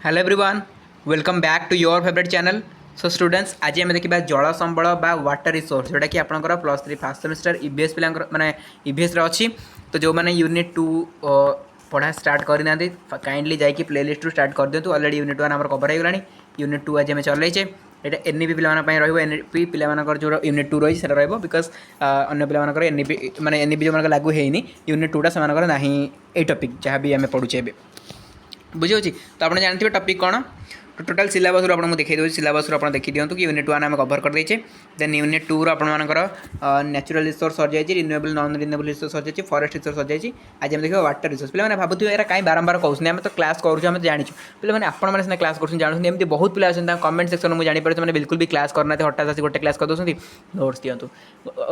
Hello everyone welcome back to your favourite channel. So students आज आम देखा जल संबल बा वाटर रिसोर्स जोटा कि आपंकर plus three fast semester EVS पिला माने ईवीएस अच्छी। तो जो मैंने यूनिट 2 पढ़ा स्टार्ट करना काइंडली जाकि प्लेलिस्ट स्टार्ट कर दिंतु। अलरेडी यूनिट 1 आम कवर होगा। यूनिट 2 आज आम चलैचे ये एनईपी पे एनईपी पे जो यूनिट 2 रही है बिकज अन्य पे एनईपी माने एनईपी जो लागू होनी यूनिट 2टा से ना ये टॉपिक जहाँ भी आम पढ़ुचे बुझे। तो आप जानते टॉपिक कौन तो टोटाल सिलेबस आपको देखा दूसरी सिलेबस आप देखी दिखाँ कि यूनिट 1 आम कवर कर देचे। देन यूनिट 2 आपर नेचुरल रिसोर्स सर जाए रिन्यूएबल नॉन रिन्यूएबल रिसोर्स सर जाए फॉरेस्ट रिसोर्स सर जाए। आज हम देखा वाटर रिसोर्स पे भावुए यार कहीं बारंबार कहते आम तो क्लास करें जानी पे आपने क्लास कर जानते एमती बहुत पिला अच्छे कमेंट सेक्शन में जापर मैंने बिल्कुल भी क्लास करना हठात आसी गोटे क्लास कर दूसरी नोट्स दिंतु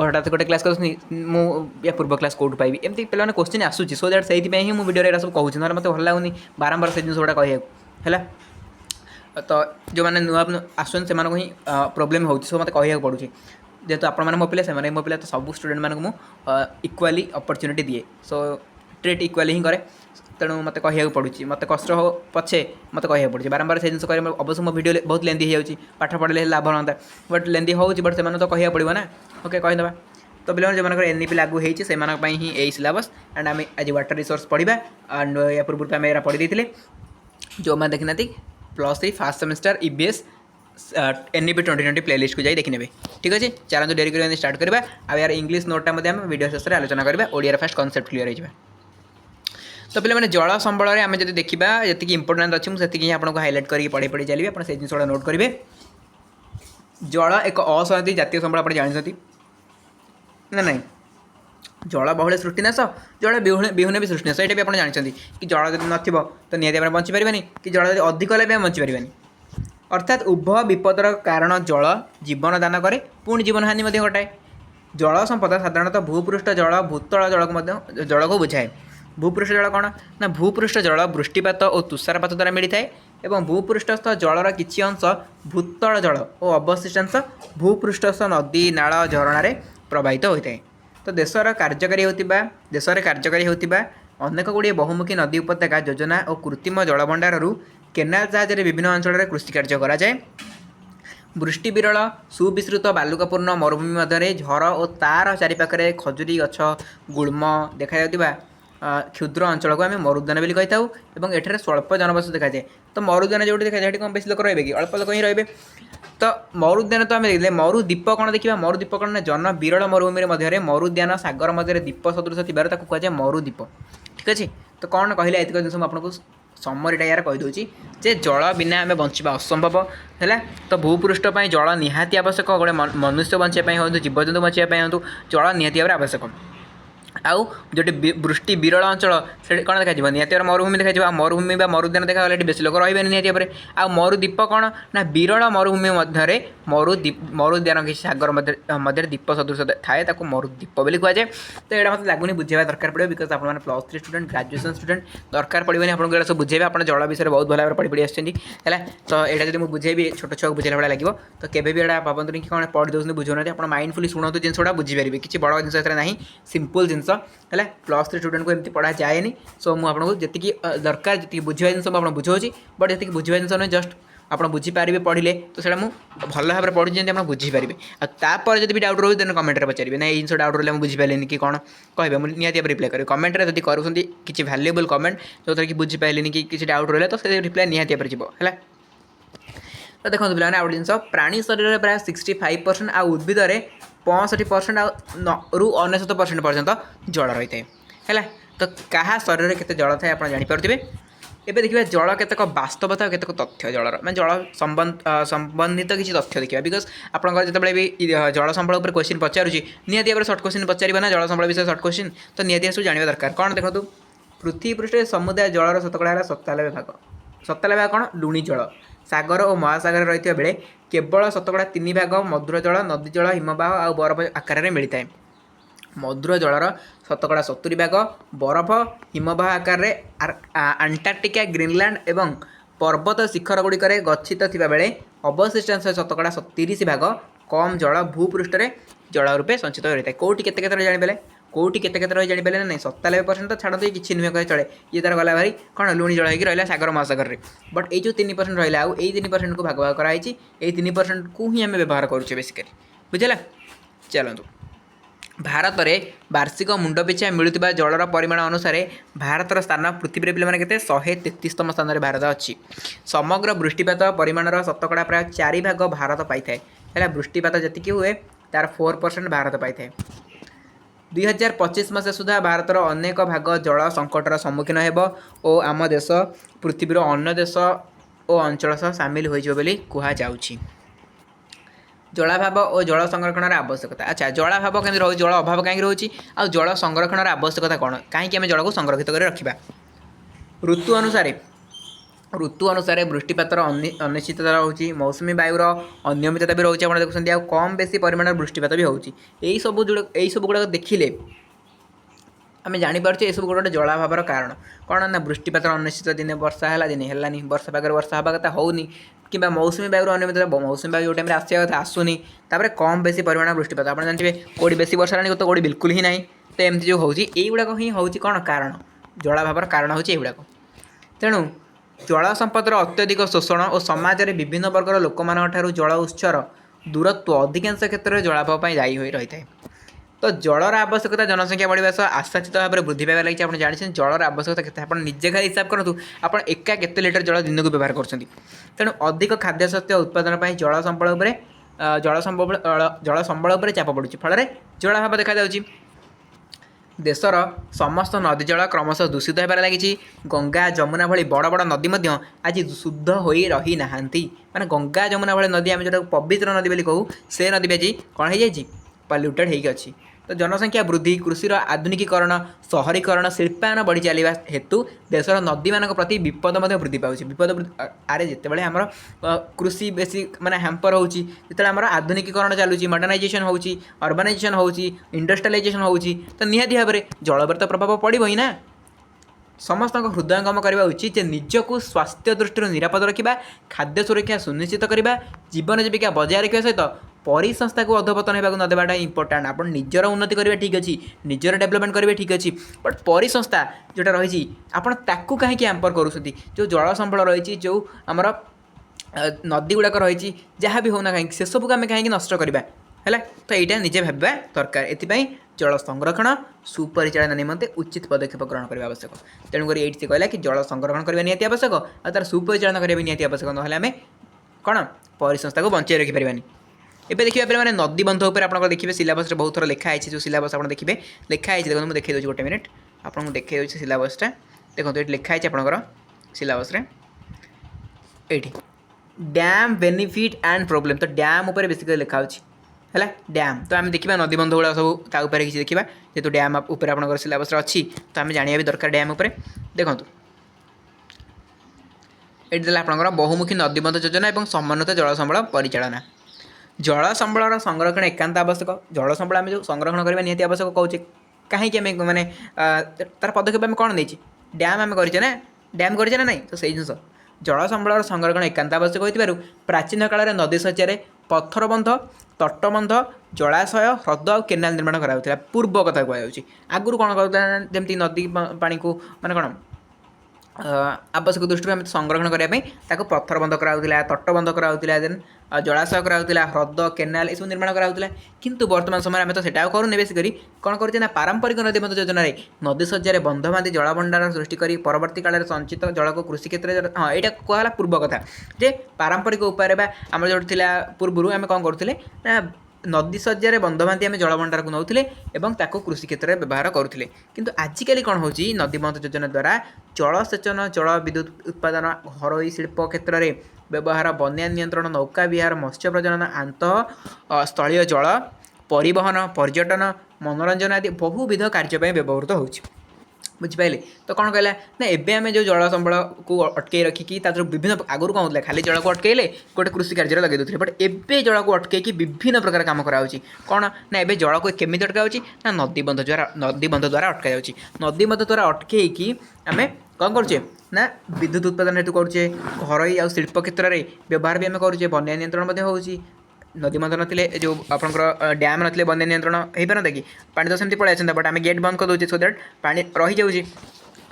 हठात गोटे क्लास कर पूर्व क्लास कौट पाइबी एमती पे क्वेश्चन आसूँ सो दैट से ही मुझे वीडियो सब कहूँ ना मतलब भल लगुनि बारंबार से जिन गुड़ा कहला। तो जो मैंने नुआ आसन से ही प्रोब्लेम हो सो मत कह पड़ू जेहेतु आप मो पे मो पे तो सब स्टूडेंट मानक इक्वाली अपॉर्चुनिटी दिए सो ट्रीट इक्वाली ही करे तेणु मत कह पड़ू मत कष्ट हो पछे मत कह पड़े बारंबार से जिन कर अवश्य मो वीडियो बहुत लेंदी हो पाठ पढ़े लाभ हाँ बट लेंदी हो बट से तो कह पड़ो ना ओके कहीदे। तो पे जो मैंने एनईपी लागू होती से ही यही सिलेबस एंड आम आज वाटर रिसोर्स पढ़ा एंड या पूर्व आम पढ़ी देते जो मैंने देखी ना plus three fast semester EVS NEP 2020 playlist को जाई देखी ने। ठीक अच्छे चलो डेरी कर स्टार्ट करवा आ यार इंग्लिश नोटा वीडियो शेष में आलोचना करवा ओडिया फास्ट कॉन्सेप्ट क्लियर हो। तो पे मैंने जल संबल में आम जब देखा जी इंपोर्टाट अच्छी मुझे आपको हाइलाइट करके पढ़ी पढ़ी चलिए आप जिन नोट करेंगे। जल एक असहती जातीय संबल आप जानते ना नहीं जल बहुल सृष्टिनाश जल विहुने भी सृष्टिनाश ये भी आप जानते कि जल जब नथिबो तो निहाती आम बंची पारानी कि जल जब अधिक हेल्ले आम बंची पारानी अर्थात उभय विपदर कारण जल जीवन दान करे पुणी जीवन हानि घटाए। जल संपदा साधारणतः भूपृष्ठ जल भूतल जल को बुझाए। भूपृष्ठ जल कौन ना भूपृष्ठ जल वृष्टिपात और तुषारपात द्वारा मिलता है और भूपृष्ठस्थ जलर किसी अंश भूतल जल और अवशिष्टांश भूपृष्ठस्थ नदी नाल झरणार प्रवाहित होता है। तो देशर कार्यकारी होता अनेक गुड़िए बहुमुखी नदी उपत्यका योजना और कृत्रिम जलभंडार केनाल जहाज विभिन्न अंचल कृषि कार्य कराए। वृष्टि विरल सुविस्तृत बालुकापूर्ण मरुभूमि मध्य झर और तार चारिपाखे खजुरी गछ गुल्म देखा क्षुद्र अंचल को आम मरुद्यान भी कही था एठार स्वल्प जनबसति देखा जाए। तो मरुद्यान जो देखा जाए कम बेस लोक रे कि अल्प लोक ही रे। तो मरुद्यान तो आम देखते मरुद्वीप कौन देखा मरुद्वीप कौन जन विरल मरुभूमि मध्य मरुद्यान सागर मध्य द्वीप सदृश थी कहुए मरुद्वीप। ठीक अच्छे तो कौन कहले एतिक जिन आपको समरीटा यार कहीदे जे जल बिना आम बंचा असंभव है। तो भूपृष्ठ पर जल निहाती आवश्यक गोटे मनुष्य बचाई हूँ जीवजंतु बचाई हूँ जल निहाती आवश्यक। आउ जो वृष्टि विरल अंचल से कौन देखा निहाती मरुभूमि देखा मरुभूमि मरुद्यान देखा बेसी लोक रही निहाती भाव आ मरुद्वीप कौन ना विरल मरुभूमि मध्य मरुद्यान किसी सागर मध्य द्वीप सदृश थाए मरुद्वीप बोली कहुए। तो यहाँ मतलब लगुनि बुझेगा दरकार पड़े बिकज आप plus three student graduation student दरकार पड़े आपको सब बुझेबे आप जल विषय बहुत भल भाव पढ़ी पढ़ी आसला। तो यहाँ जब मुझे बुझेबी छोट छुआ बुझेला भाई लगे तो केवे भी यहाँ भावतुनि कि कौन पढ़ी दूसरी बुझाना आप माइंडफुली शुणु जिनसा बुझीपारे किसी बड़ जिन ना सिंपल जिन है प्लस थ्री स्टूडेंट को एमती पढ़ा जाए। सो मुझे जी दरकार जी बुझा जिन आप बुझाऊँ बट जी बुझा जिन जस्ट आप बुझीपारे पढ़ले तो सर मुझे भल भाव पढ़ी जमी आप बुझीपारे आपर जब भी डाउट रोज देन कमेंट पचारे ना ये जिन डाउट रहा बुझीपारे कि कौन कहे मुझे निहाती रिप्लाई करें कमेंट जब करूँ किसी भैल्यूएबल कमेंट जो थी कि बुझीपारे कि किसी डाउट रहा तो से रिप्लाई निहाती है। तो देखो पे आउ जिन प्राणी शरीर में प्राय 65% आ उद्भिद 65% रु 99% पर्यंत जल रही है। तो क्या शरीर में केते जल थाए आप जानीपारे। एबे देखिए जल केतक वास्तवता केतक तथ्य जलर मैं जल संबंधित किसी तथ्य देखा बिकज आप भी जल संबल पर क्वेश्चन पचारूँ निहाती भाव सर्ट क्वेश्चन पचार ना जल संबल विषय सर्ट क्वेश्चन तो निहाती सब जानवा दरकार। कौन देखो पृथ्वी पृष्ठ समुदाय जलर शतकड़ा है 97 भाग 97 भाग कौन लुणी जल सागर और महासागर रही बेले केवल शतकड़ा 3 भाग मधुर जल नदी जल हिमबाह और बरफ आकार में मिलता है। मधुर जलर शतकड़ा 70 भाग बरफ हिमबाह आकार अंटार्कटिका ग्रीनलैंड एवं पर्वत शिखर गुड़िक गच्छित थिबा बेले अवशिष्टांश शतकड़ा 30 भाग कम जल भूपृष्ठ जल रूपे संचित होता है। कौटी केते जाने कौटी केते रही जानी पारे ना 97% तो छाड़ते किसी नुहे कहे चले ये तार गला भारी कौन लुणी जल होकर रहा सागर महासागर में बट ये जो 3% रहा आउ 3% को भाग भाग कराई 3% को ही आम व्यवहार करुचे बेसिकली बुझेगा। चलतु भारत में वार्षिक मुंड पिछा मिलुवा जलर परिमाण अनुसार भारतर स्थान पृथ्वी पे मैंने 133तम स्थान में भारत अच्छी समग्र वृष्टिपात परिमाणर शतकड़ा प्राय 4 भाग भारत पाई है वृष्टिपात जी हुए तार 4% भारत पाई है 2025 मसीहा सुधा भारतर अनेक भाग जल संकटर सम्मुखीन हो आम देश पृथ्वीर अन्य देश और अंचल सह सामिल हो जलाभाव और जल संरक्षण आवश्यकता। अच्छा जलाभाव कहीं रोज जल अभाव कहीं रोचे आ जल संरक्षण आवश्यकता कौन कहीं आम जल को संरक्षित कर रखा ऋतु अनुसार वृष्टिपातर अनिश्चितता रोचे मौसुमी वायुर अनियमितता भी रोचे आप देखुं कम बेसी परिमाण वृष्टिपात भी होती सब गुड़ाक देखिले आम जापे ये सब गोटे जलाभावर कारण कौन ना वृष्टिपात अनिश्चित दिन वर्षा है दिन है वर्षा पाखे वर्षा हवा कथा होनी कि मौसुमी वायुर अनियमितता मौसुमी वायु जो टाइम आसा कथा आसुनी कम बेसी परिमाण वृष्टिपात आप जानते कौटी बेसी वर्षा है तो कौटी बिल्कुल ही ना तो एमती जो होगुड़ाक ही हूँ कौन कारण जलाभावर कारण होगुड़ाक तेणु जल संपदर अत्यधिक शोषण और समाज में विभिन्न वर्गर लोक जल उत्सर दूरत्व अधिकांश क्षेत्र में जलाभाव दायी हो रही है। तो जलर आवश्यकता जनसंख्या बढ़ा सह आशाचित भाव में वृद्धि पाइबा लगी आप जानते जलर आवश्यकता केते आप निजे खाली हिसाब करूँ आप एका केते लिटर जल दिन को व्यवहार कर तेणु अधिक खाद्य शस्य उत्पादन पर जल संबल चाप पड़ुଛି फल जलाभाव देखा देशर समस्त नदी जल क्रमशः दूषित होबार लगी गंगा जमुना भली बड़ बड़ नदी आज शुद्ध हो रही ना माने गंगा जमुना भली नदी आम जो पवित्र नदी बोली कहू से नदी भी आज कौन हो पल्यूटेड होगी तो जनसंख्या वृद्धि कृषिर आधुनिकीकरण शहरीकरण शिल्पायन बढ़ी चलने हेतु देशर नदी मान प्रति विपद वृद्धि पाँच विपद आरे जिते आमर कृषि बेसी माने हैम्पर होची आमर आधुनिकीकरण चलुची मॉडर्नाइजेशन होची अर्बानाइजेशन होची इंडस्ट्रियलाइजेशन होची तो निहाती भाव में जलवर तो प्रभाव पड़ो ही ना समस्त हृदयंगम करने उचित निजक स्वास्थ्य दृष्टि निरापद रखा खाद्य सुरक्षा सुनिश्चित करने जीवन जीविका बजाय रखा सहित परिसंस्था को अधपतन होगा न देवाटा इंपोर्टाट आप निजर उन्नति करेंगे ठीक अच्छे निजर डेवलपमेंट करेंगे ठीक अच्छे बट परिसंस्था जोटा रही आपको कहीं हैम्पर करुँच जो जल संबल रही जो आमर नदी गुड़ाक रही जहाँ भी होना कहीं से सबको आम कहीं नष्ट करवा है तो यहाँ निजे भाबा दरकार एपाई जल संरक्षण सुपरिचालन निमंते उचित पदक्षेप ग्रहण करने आवश्यक तेणुक ये कहला कि जल संरक्षण करने निहाती आवश्यक और तार सुपरिचालन करने निहाती आवश्यक ना आम कौन परिसंस्था को बचाई रखिपारानी एबे देखिए पे मैंने नदी बंध उपर आप देखिए सिलेबस बहुत थोड़ा लिखाई जो सिलेबस आप देखिए लिखाई देखो मुझे देखा गोटे मिनिट आपको देखा सिलेबसटा देखो ये लिखाई आपंकर सिलेबस ये डैम बेनिफिट एंड प्रोब्लेम तो डैम उपर बेसिकली लिखा है डैम तो आम देखा नदी बंध गुड़ा सब ताऊपर किसी देखा जेहतु डैम उपर आप सिलेबस अच्छी तो आम जाना भी दरकार डैम उपर देखो ये देला आपंकर बहुमुखी नदीबंध योजना और समन्वित जल संबल परिचालना जल संबल संरक्षण एकांत आवश्यक जल संबल आम जो संरक्षण करने निहाती आवश्यक कहूँ कहीं माने तार पदक्षेप आम कौन देची डैम आम करे ना डैम करे ना नहीं तो सही जिन जल संबल संरक्षण एकांत आवश्यक हो प्राचीन काल में नदी शଯ୍या पत्थर बंध तटबंध जलाशय ह्रद और केनाल निर्माण करा पूर्व कथा कहुच्छी आगुरी कौन करमती नदी पानी को माने कौन आवश्यक दृष्टि आम संरक्षण करने पत्थर बंध कराला तटबंध कराला देन जलाशय कराला ह्रद केनाल ये निर्माण कराला किंतु वर्तमान समय आम तो सेटा करूँ बेसिकली कौन कर पारंपरिक नदीबंध योजना नदी शଯ୍या बंध बांधि जल भंडार सृष्टि कर परवर्ती काल में संचित जल को कृषि क्षेत्र हाँ यहाँ कहला पूर्व कथा जे पारंपरिक उपाय आम जो पूर्व आम कौन करुले ना नदी शଯ୍या बंध बांधि आम जल भंडार को नौले और कृषि क्षेत्र में व्यवहार करुले किंतु आजिकल कौन हो नदीबंध योजना द्वारा जलसेचन जल विद्युत उत्पादन घरोई शिल्प क्षेत्र में व्यवहार बन्या नियंत्रण नौका विहार मत्स्य प्रजनन आंत स्थलीय जल परिवहन पर्यटन मनोरंजन आदि बहुविध कार्य व्यवहृत हो बुझिपारे तो कौन कहला ना एबे आम जो जल संबल को अटकई रखिकी विभिन्न आगुरी कौन खाली जल को अटकईले गोटे कृषि कार्य लगे दूसरे बट एबे जल को अटकई विभिन्न प्रकार काम कराऊँच कौन ना एबे जल को केमी अटकाऊँच ना नदीबंध द्वारा अटकाई नदीबंध द्वारा अटकई आम कौन करुचे ना विद्युत उत्पादन हेतु करुचे घरोई आ शिल्प क्षेत्र में व्यवहार भी आम करुचे बन्या नियंत्रण होची नदी बंध नथिले जो आपनकर डैम नथिले बंद नियंत्रण हो पारता कि पानी तो सेमती पळै आछंता बट आम गेट बंद कर दउछे सो दैट पानी रही जाउछी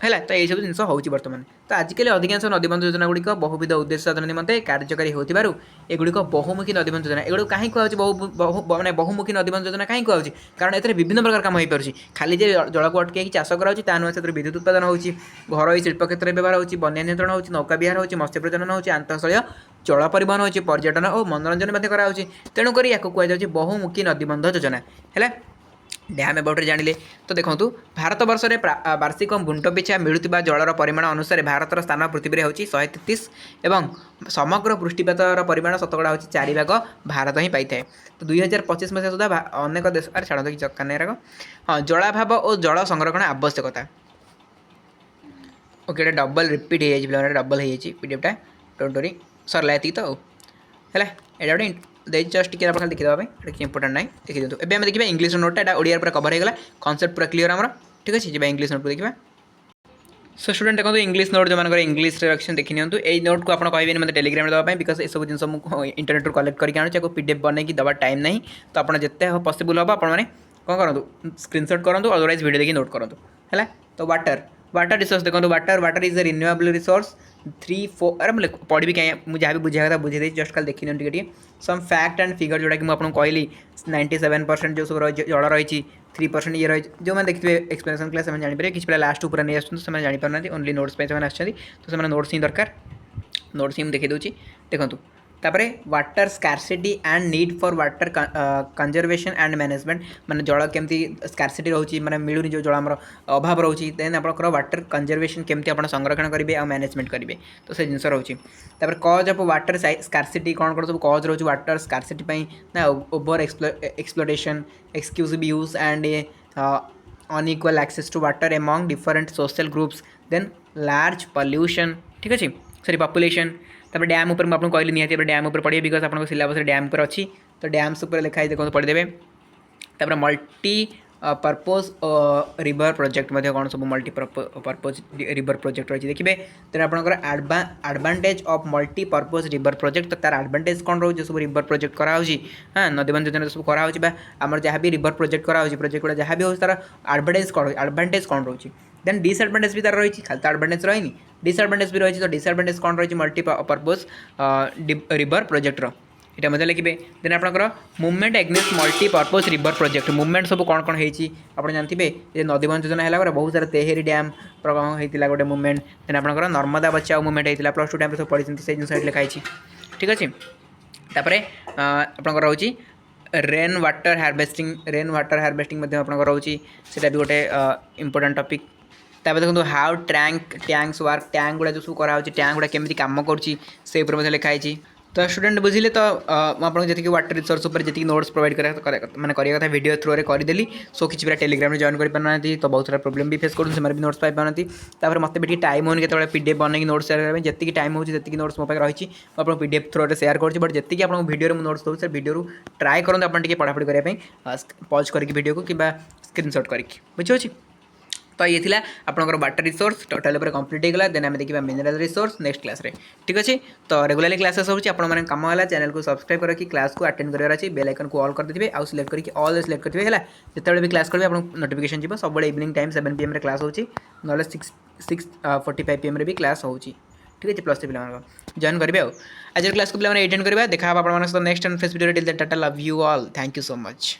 है तो यही सब जिन होची बर्तमान तो आजिकल अधिकांश नदीबंध योजना गुड़िक बहुविध उद्देश्य साधन निमंते कार्यकारी होतिबारु एगुड़िक बहुमुखी नदीबंध योजना एगुड़ कहीं कहूँ माने बहुमुखी नदीबंध योजना कहीं कहूँ कारण एथरे विभिन्न प्रकार काम हो पारुछि खाली जे जल को अटके चाष कराउछि ता नुहे से विद्युत उत्पादन होछि घरोई शिल्प क्षेत्र में व्यवहार होछि बन्या नियंत्रण होछि नौका विहार होछि मत्स्य प्रजनन होछि आंतरस्थलीय जल परिवहन होछि पर्यटन और मनोरंजन मध्य कराउछि तेणुक या कहुযাଉଛି बहुमुखी नदीबंध योजना है डैम एबाउट जानिले तो देखो भारत वर्ष में वार्षिक गुंट पिछा मिलुवा जलर परिमाण अनुसार भारतर स्थान पृथ्वी में होची 133 एवं समग्र पृष्ठपातर परिमाण शतकड़ा होची 4 भाग भारत ही पाई थाए तो 2025 मसीहा सुधा अनेक देश अरे छाड़ कि चक्का हाँ जलाभाव और जल संरक्षण आवश्यकता ओके डबल रिपीट हो डबल हो पीडीएफटा डोंट वरी सरला ये तो है यहाँ गोटे जस्ट टी खाली देखिदेवा इंपोर्टाट ना देखिए एवं आम देखिए इंग्लिश नोट एटा ओडिया पूरा कवर होगा कॉन्सेप्ट पूरा क्लियर आमर ठीक अच्छे जी इंग्लिश नोट को देखा सो स्टूडेंट देखो इंग्लिश नोट जो मैंने इंग्लिश रखी देखी नियंतु ए नोट को आप कहे मतलब टेलीग्राम देवाई बिकज ये सब जिन इंटरनेट कलेक्ट करके आणुचे पीडीएफ बनैकी दवा टाइम ना तो आप जिते पॉसिबल हम आपने कौन करूँ स्क्रीनशॉट करूँ अदरवाइज वीडियो देखिए नोट करूँ है तो वाटर रिसोर्स देखो water is a renewable resource 3-4 अरे मैं पढ़ी कहीं मुझे जहाँ भी बुझा था बुझे जस्ट खाली देखी टे सम फैक्ट एंड फिगर जोटा कि मुझे कहली 97% जो सब जल रही 3% ये रही जो मैंने देखिए एक्सप्लेनेशन क्लास जानीपारे किसी पे लास्ट पूरा नहीं आसुँच जानीपार ओनली नोट्स पे आसछी तो से नोट्स ही दरकार नोट्स ही देखी दूसरी देखूँ तापर water scarcity and need for water conservation and management माने जल केमती स्कार्सिटी रोची माने मिलूनी जो जल आमर अभाव रोची देन आपनकर वाटर कंजर्वेशन केमती आपण संरक्षण करेंगे और मैनेजमेंट करेंगे तो से जिनस रोची तापर कॉज ऑफ वाटर स्कार्सिटी कौन कौन सब कॉज रोची वाटर स्कार्सिटी पई ना over exploitation exclusive use and unequal access to water among different social groups then large pollution ठीक अच्छे सॉरी पॉपुलेशन तापर डैम ऊपर आपको कहली निहाती डैम ऊपर पढ़िए बिकज आपको सिलेबस डैम पर अच्छी तो डैम्स ऊपर लिखाई देखो पढ़ीदेवे तापर मल्टी पर्पज रिवर प्रोजेक्ट कौन सब मल्टी पर्पज रिवर प्रोजेक्ट रही देखिए तेना आपंकर advantage of multi purpose river project तो तार एडवांटेज कौन रोज सब रिवर प्रोजेक्ट कराऊँगी हाँ नदीबंध योजना सब कराऊँगी आम जहाँ भी रिवर प्रोजेक्ट कराऊँगी प्रोजेक्ट गुड़ा जहाँ भी हो तार एडवांटेज कौन रोचे देन डिसएडवांटेज भी तार रही खाली तो एडवांटेज रही डिसएडवांटेज भी रही तो डिसएडवांटेज कौन रही मल्टी पर्पज रिवर प्रोजेक्टर यहाँ मजा लिखे देन आपंकर movement against multi purpose river project movement सब कौन कौन होती आप जानते हैं नदीबंध योजना है बहुत सारा तेहेरी डैम होता गोटे मुवमेंट देन आपंकर नर्मदा बचाओ मुवमेंट होता प्लस 2 टाइम सब पढ़ी से जिन लिखाई ठीक अच्छे तापर आपंकर रोचे रेन वाटर हार्वेस्टिंग आपंकर रोचे भी गोटे इंपोर्टेंट टॉपिक तापर देखो हाउ टैंक्स वर्क टैंक गुड़ा जो सब कराऊँ टैंक गुड़ा केमी कम कर लिखाई तो स्टूडेंट बुझिले तो मुझे जी वाटर रिसोर्स पर जी नोट्स प्रोवाइड मैंने करिया कथा वीडियो थ्रू रे करदेली सो किसी पिला टेलीग्राम जॉइन कर पाना तो बहुत सारा प्रोब्लेम भी फेस कर भी नोट्स पाई पाना तापर मत भी टाइम होनी के पीडीएफ बनने नोट्स शेयर करें जी टाइम हो नोट्स मो पाखे रही मुझे पीडीएफ थ्रू रे शेयर कर बट जी आप वीडियो नोट्स दूँ से वीडियो ट्राए करूँ आप पढ़ापढ़ी करने पॉज करके वीडियो को कि स्क्रीनशॉट करके बुझे तो ये थिला आपनकर वाटर रिसोर्स टोटल ऊपर कंप्लीट हो गला देन आम देखा मिनरल रिसोर्स नेक्स्ट क्लास रे ठीक अच्छे तो रेगुलरली क्लासेस होची आपण माने काम वाला चैनल को सब्सक्राइब करके क्लास को अटेंड करार अच्छी बेल आइकन को ऑल कर देथिबे आ सिलेक्ट करके ऑल सिलेक्ट करथिबे हला जेतेबेले भी क्लास करबे आपण नोटिफिकेशन जीवो सब बडे इवनिंग टाइम 7 pm रे क्लास होची नले 6:45 pm रे भी क्लास होची ठीक है प्लस 3 पिला जॉइन करबे आज क्लास को पिला अटेंड करबे देखा आप आपण माने next and face video till that Tata love you all thank you so much.